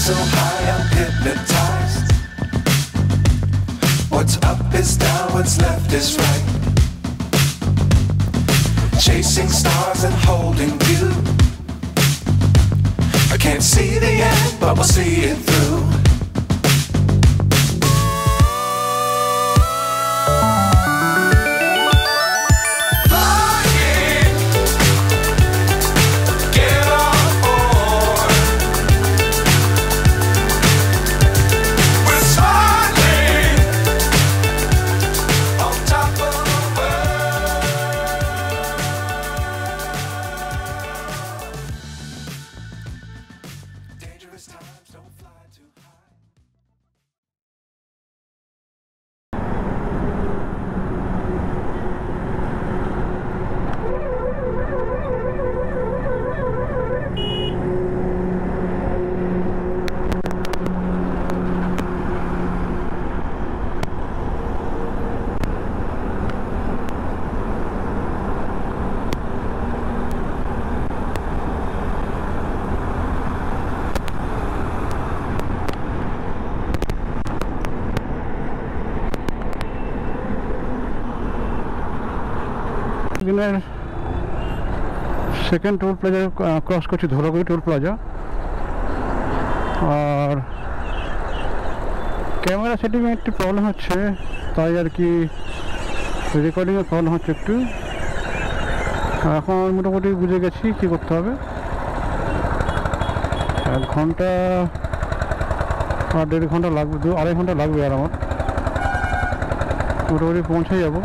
so high I'm hypnotized. What's up is down, what's left is right. Chasing stars and holding you. I can't see the end, but we'll see it through. Second toll plaza cross করছি, ধরাগুড়ি toll plaza. আর camera সেটিংয়ে একটু problem হচ্ছে, তাই আর কি রেকর্ডিংয়ে problem হচ্ছে একটু। এখন মোটামুটি বুঝে গেছি কী করতে হবে। 1 ঘন্টা আর 1.5 ঘন্টা লাগবে, 2-2.5 ঘন্টা লাগবে আর আমার মোটামুটি পৌঁছে যাবো।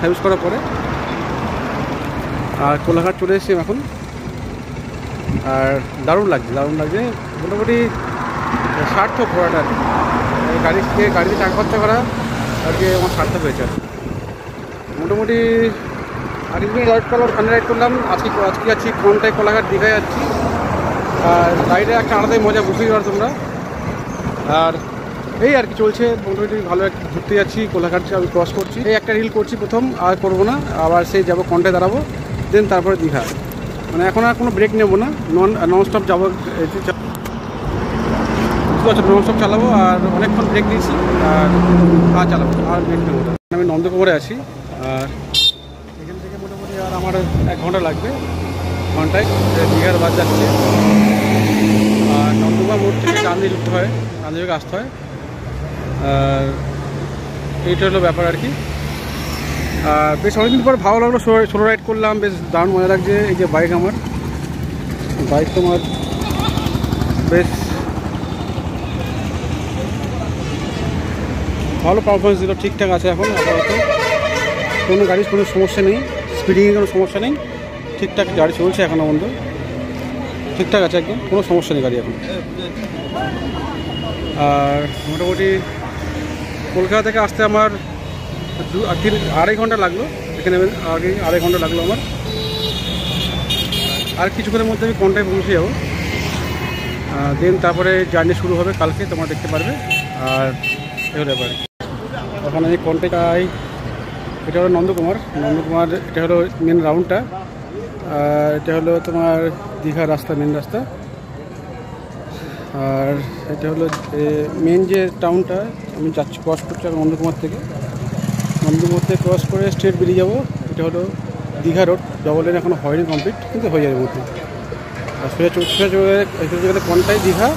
সার্ভিস করার পরে আর কোলাঘাট চলে এসেছি এখন। আর দারুণ লাগছে মোটামুটি সার্থক ঘোরাটা। গাড়িতে টাকা খরচা করা আর কি আমার সার্থক হয়েছে। মোটামুটি আরেকদিন রাইড করলাম, ওখানে রাইড করলাম। আজকে যাচ্ছি কোনটায়, কোলাঘাট দীঘায় যাচ্ছি। আর রাইডে একটা আলাদাই মজা, বুঝতেই পারো তোমরা। আর এই আর কি চলছে মোটামুটি ভালো। একটা ঘুরতে যাচ্ছি, কোলাঘাট আমি ক্রস করছি। এই একটা রিল করছি প্রথম, আর করবো না। আবার সেই যাবো কোনটায় দাঁড়াবো, দেন তারপরে দীঘা। মানে এখন আর কোনো ব্রেক নেবো না, নন স্টপ যাবো, নন স্টপ চালাবো। আর অনেকক্ষণ ব্রেক নিয়েছি আর চালাবো, আর ব্রেক নেবো না। আমি নন্দকুমারে আছি, আর এখান থেকে মোটামুটি আর আমার 1 ঘন্টা লাগবে। ঘন্টায় দীঘার বাস যাচ্ছে। আর নন্দকুমার মোড় থেকে ডান দিয়ে ঢুকতে হয়, ডান দিকে আসতে হয়। আর এইটা হলো ব্যাপার আর কি। আর বেশ অনেকদিন পর ভালো লাগলো, সোলো রাইড করলাম, বেশ দারুণ মজা লাগছে। এই যে বাইক, আমার বাইক তোমার বেশ ভালো পারফরমেন্স দিল, ঠিকঠাক আছে এখন আপাতত। কোনো গাড়ির কোনো সমস্যা নেই, স্পিডিংয়ে কোনো সমস্যা নেই, ঠিকঠাক গাড়ি চলছে এখনও পর্যন্ত, ঠিকঠাক আছে একদম, কোনো সমস্যা নেই গাড়ি এখন। আর মোটামুটি কলকাতা থেকে আসতে আমার 2-2.5 ঘন্টা লাগলো। এখানে আগে 2.5 ঘন্টা লাগলো আমার। আর কিছুক্ষণের মধ্যে আমি কোনটায় পৌঁছে যাবো। দেন তারপরে জার্নি শুরু হবে কালকে, তোমরা দেখতে পারবে। আর এগুলো ব্যাপারে এখন আমি কোনটায়, এটা হলো নন্দকুমার। এটা হলো মেন রাউন্ডটা। আর এটা হলো তোমার দীঘার রাস্তা, মেন রাস্তা। আর এটা হলো মেন যে টাউনটা আমি যাচ্ছি, ক্রস করছি নন্দকুমার থেকে ক্রস করে স্ট্রেট বেরিয়ে যাবো। এটা হলো দীঘা রোড, ডবল লেন এখনও হয়নি কমপ্লিট, কিন্তু হয়ে যাবে মধ্যে। আর সোজা চলে কোনটায় দীঘা।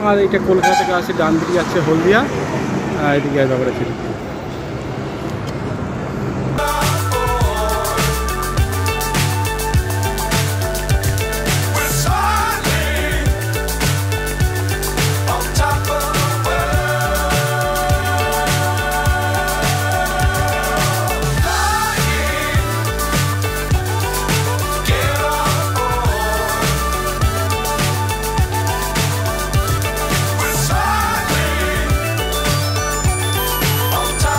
আর এটা কলকাতা থেকে আসে, ডান দিকে যাচ্ছে হলদিয়া, আর এদিকে ব্যাপারে ছিল। On top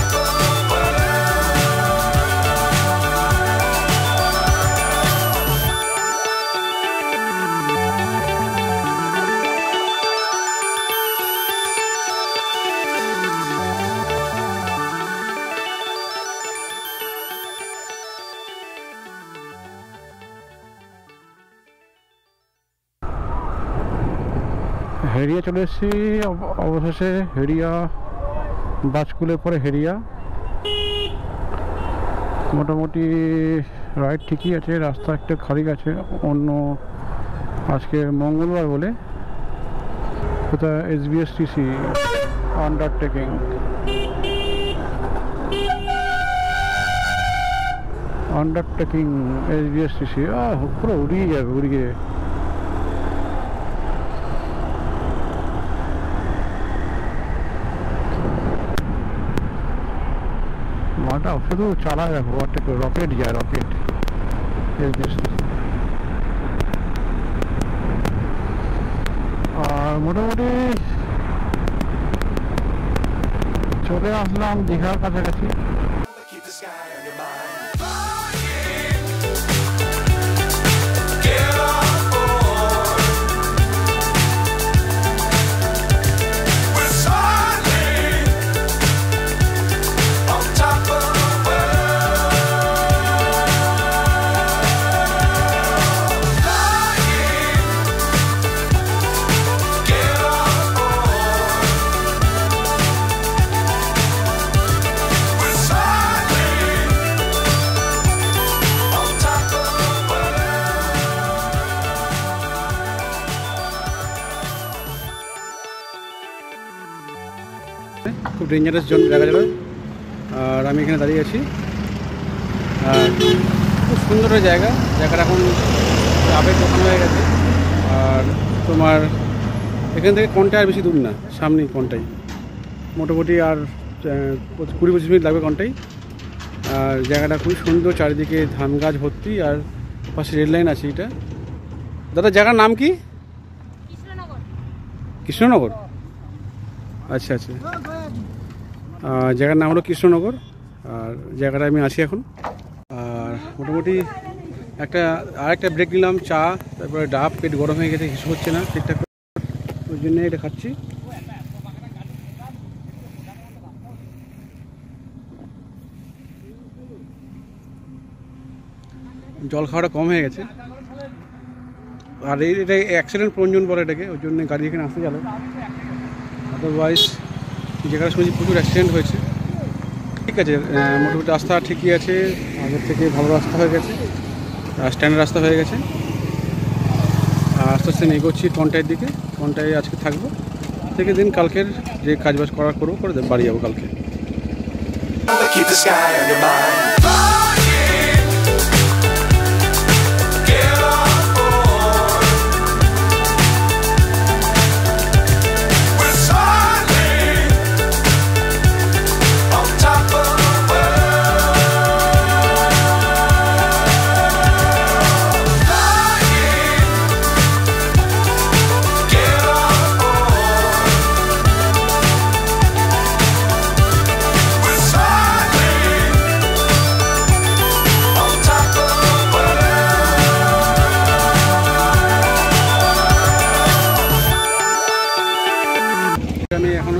হেরিয়া চলে এসেছি অবশেষে। হেরিয়া বাজকুলের পরে হেরিয়া। মোটামুটি রাইড ঠিকই আছে, রাস্তা একটা খারাপ আছে অন্য, আজকে মঙ্গলবার বলে। কোথায় SBSTC আন্ডারটেকিং, SBSTC পুরো উড়িয়ে যাবে, উড়িয়ে। মাটা শুধু চালায় রাখো, রকেট যায়, রকেট। আর মোটামুটি চলে আসলাম দীঘার কাছাকাছি। Keep the sky on your mind. Get on board. We're soaring on top of the world. Flying. Get on board. We're soaring on top of the খুব ডেঞ্জারাস জোন দেখা যাবে। আর আমি এখানে দাঁড়িয়ে আছি। আর খুব সুন্দর জায়গা, জায়গাটা এখন আবেগ দোকান হয়ে গেছে। আর তোমার এখান থেকে কোনটাই আর বেশি দূর না, সামনেই কোনটাই, মোটামুটি আর 20-25 মিনিট লাগবে কোনটাই। আর জায়গাটা খুবই সুন্দর, চারিদিকে ধান গাছ ভর্তি, আর পাশে রেল লাইন আছে। এটা দাদা জায়গার নাম কি? কৃষ্ণনগর। আচ্ছা আচ্ছা, জায়গার নাম হলো কৃষ্ণনগর। আর জায়গাটা আমি আছি এখন। আর মোটামুটি আরেকটা ব্রেক নিলাম, চা, তারপরে ডাব। পেট গরম হয়ে গেছে, কিছু হচ্ছে না ঠিকঠাক, ওই জন্য এটা খাচ্ছি। জল খাওয়াটা কম হয়ে গেছে। আর এটা অ্যাক্সিডেন্ট প্রয়োজন বলে এটাকে, ওই জন্য গাড়ি এখানে আসতে গেল। আদারওয়াইজ যেখানে শুনেছি প্রচুর অ্যাক্সিডেন্ট হয়েছে। ঠিক আছে, মোটামুটি রাস্তা ঠিকই আছে, আগের থেকে ভালো রাস্তা হয়ে গেছে, স্ট্যান্ডার্ড রাস্তা হয়ে গেছে। আর আস্তে আস্তে এগোচ্ছি কোনটার দিকে। কোনটায় আজকে থাকবো, থেকে দিন কালকের যে কাজবাজ করবো, করে বাড়ি যাবো কালকে। Keep the sky on your mind. Get on board. We're soaring on top of the world. Flying. Get on board. We're soaring on top of the world. আমি এখন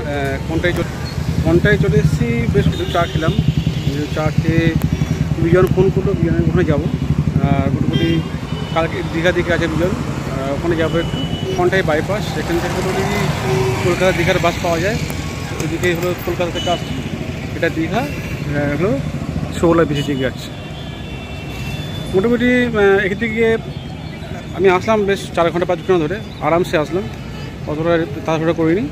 কোনটায় চলে এসেছি। বেশ কিছু চা খেলাম, চা খেয়ে বিজন ফোন করলো, বিজনের ওখানে যাবো। আর মোটামুটি কালকে দীঘা দিকে আছে বিজন, ওখানে যাবো একটু। কোনটায় বাইপাস, সেখান থেকে মোটামুটি কলকাতা দীঘার বাস পাওয়া যায়। ওইদিকে হলো কলকাতা থেকে আসছে, এটা দীঘা হলো 16 বেশি দিকে আসছে। মোটামুটি এখান থেকে আমি আসলাম বেশ 4 ঘন্টা 5 ঘন্টা ধরে, আরামসে আসলাম, অতটা তাড়াহুড়ো করিনি।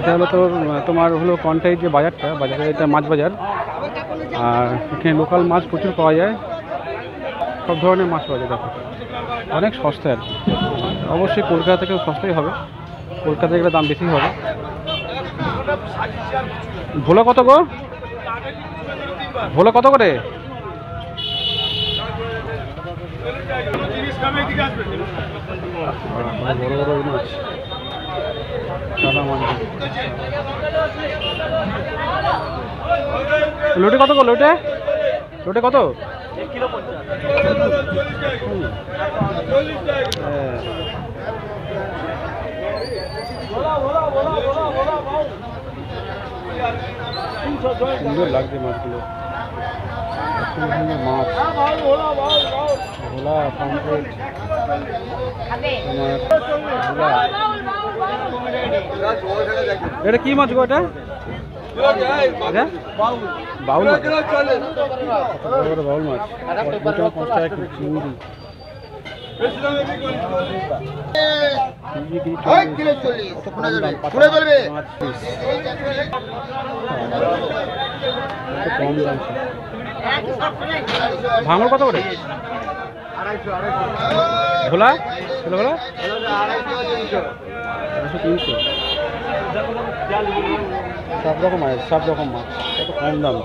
এটা হলো তোর তোমার হলো কন্টাই যে বাজারটা, বাজারে এটা মাছ বাজার। আর এখানে লোকাল মাছ প্রচুর পাওয়া যায়, সব ধরনের মাছ পাওয়া যায়। দেখো অনেক সস্তা আর কি। অবশ্যই কলকাতা থেকেও সস্তাই হবে, কলকাতা থেকে দাম বেশি হবে। ভোলা কত গো? ভোলা কত করে? বড় বড় মাছ, সাদা মাছ। লোটে কত গো? লোটে লোটে কত? সুন্দর লাগছে মাছগুলো, মাছ ভোলা, পাম্পলেট, এটা কি মাছ গো? এটা বাউল মাছ, বাউল মাছ 5 টাকা চিংড়ি। কম দাম। ভাঙর কত করে? ভোলা ভোলা 300। সব রকম মাছ, সব রকম মাছ, কত কম দাম।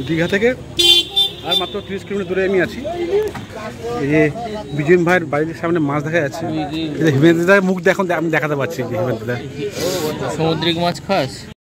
দীঘা থেকে আর মাত্র 30 কিলোমিটার দূরে আমি আছি। এই যে বিজয়ন ভাইয়ের বাড়ির সামনে মাছ দেখা যাচ্ছে। হিমেন্দ্রদার মুখ এখন আমি দেখাতে পারছি। হিমেন্দ্রদা সামুদ্রিক মাছ খাস?